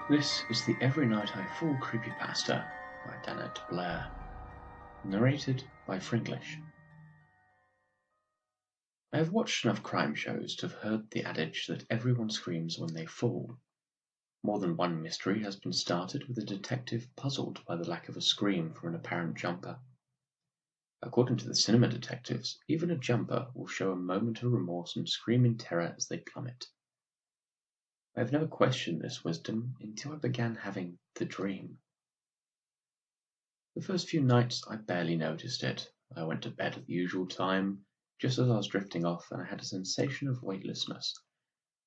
This is the Every Night I Fall CreepyPasta by danatblair, narrated by Fringlish. I have watched enough crime shows to have heard the adage that everyone screams when they fall. More than one mystery has been started with a detective puzzled by the lack of a scream from an apparent jumper. According to the cinema detectives, even a jumper will show a moment of remorse and scream in terror as they plummet. I have never questioned this wisdom until I began having the dream. The first few nights I barely noticed it. I went to bed at the usual time, just as I was drifting off, and I had a sensation of weightlessness,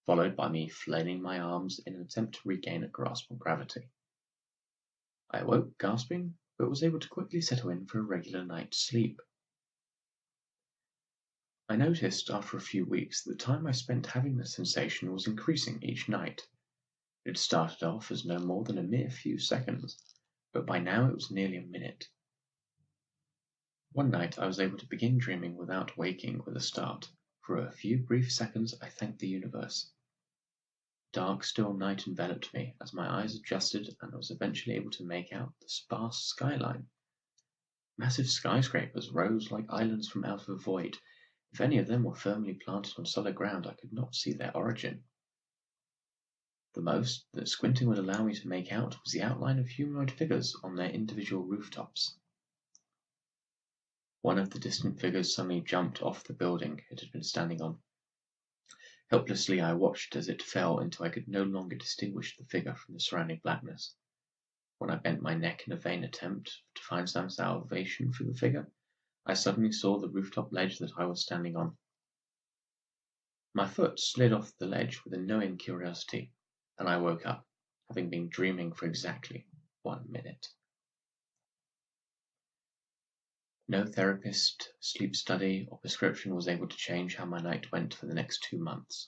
followed by me flailing my arms in an attempt to regain a grasp on gravity. I awoke gasping, but was able to quickly settle in for a regular night's sleep. I noticed after a few weeks that the time I spent having the sensation was increasing each night. It started off as no more than a mere few seconds, but by now it was nearly a minute. One night I was able to begin dreaming without waking with a start. For a few brief seconds I thanked the universe. Dark, still night enveloped me as my eyes adjusted, and I was eventually able to make out the sparse skyline. Massive skyscrapers rose like islands from out of a void. If any of them were firmly planted on solid ground, I could not see their origin. The most that squinting would allow me to make out was the outline of humanoid figures on their individual rooftops. One of the distant figures suddenly jumped off the building it had been standing on. Helplessly I watched as it fell until I could no longer distinguish the figure from the surrounding blackness. When I bent my neck in a vain attempt to find some salvation for the figure, I suddenly saw the rooftop ledge that I was standing on. My foot slid off the ledge with a knowing curiosity, and I woke up, having been dreaming for exactly 1 minute. No therapist, sleep study, or prescription was able to change how my night went for the next 2 months.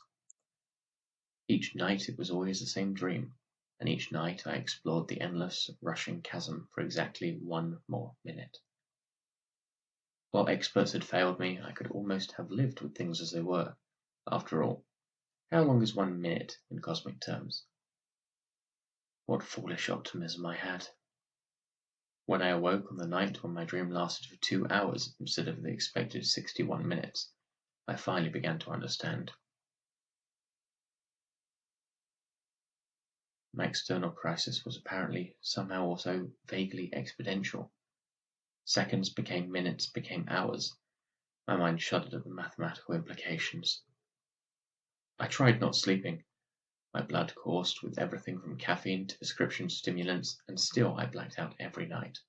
Each night it was always the same dream, and each night I explored the endless, rushing chasm for exactly 1 more minute. While experts had failed me, I could almost have lived with things as they were. After all, how long is 1 minute in cosmic terms? What foolish optimism I had. When I awoke on the night when my dream lasted for 2 hours instead of the expected 61 minutes, I finally began to understand. My external crisis was apparently somehow also vaguely exponential. Seconds became minutes, became hours. My mind shuddered at the mathematical implications. I tried not sleeping. My blood coursed with everything from caffeine to prescription stimulants, and still I blacked out every night.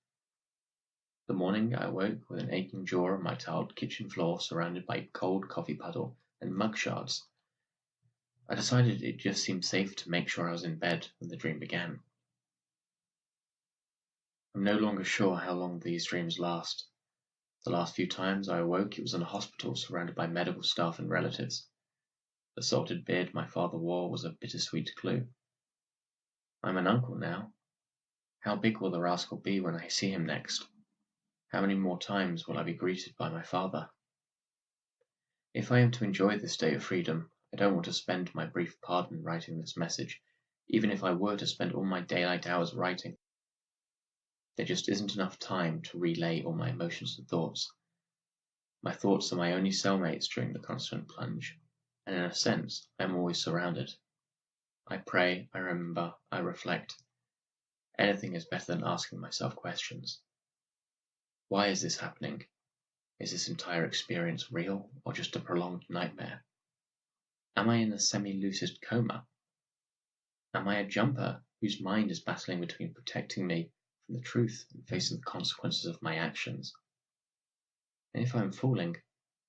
The morning I awoke with an aching jaw on my tiled kitchen floor surrounded by cold coffee puddle and mug shards. I decided it just seemed safe to make sure I was in bed when the dream began. I'm no longer sure how long these dreams last. The last few times I awoke it was in a hospital surrounded by medical staff and relatives. The salted beard my father wore was a bittersweet clue. I'm an uncle now. How big will the rascal be when I see him next? How many more times will I be greeted by my father? If I am to enjoy this day of freedom, I don't want to spend my brief pardon writing this message, even if I were to spend all my daylight hours writing. There just isn't enough time to relay all my emotions and thoughts. My thoughts are my only cellmates during the constant plunge, and in a sense, I am always surrounded. I pray, I remember, I reflect. Anything is better than asking myself questions. Why is this happening? Is this entire experience real or just a prolonged nightmare? Am I in a semi-lucid coma? Am I a jumper whose mind is battling between protecting me from the truth and facing the consequences of my actions? And if I'm falling,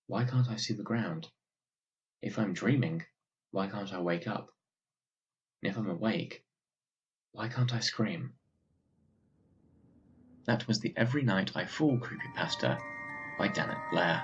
why can't I see the ground? If I'm dreaming, why can't I wake up? And if I'm awake, why can't I scream? That was the Every Night I Fall CreepyPasta by danatblair.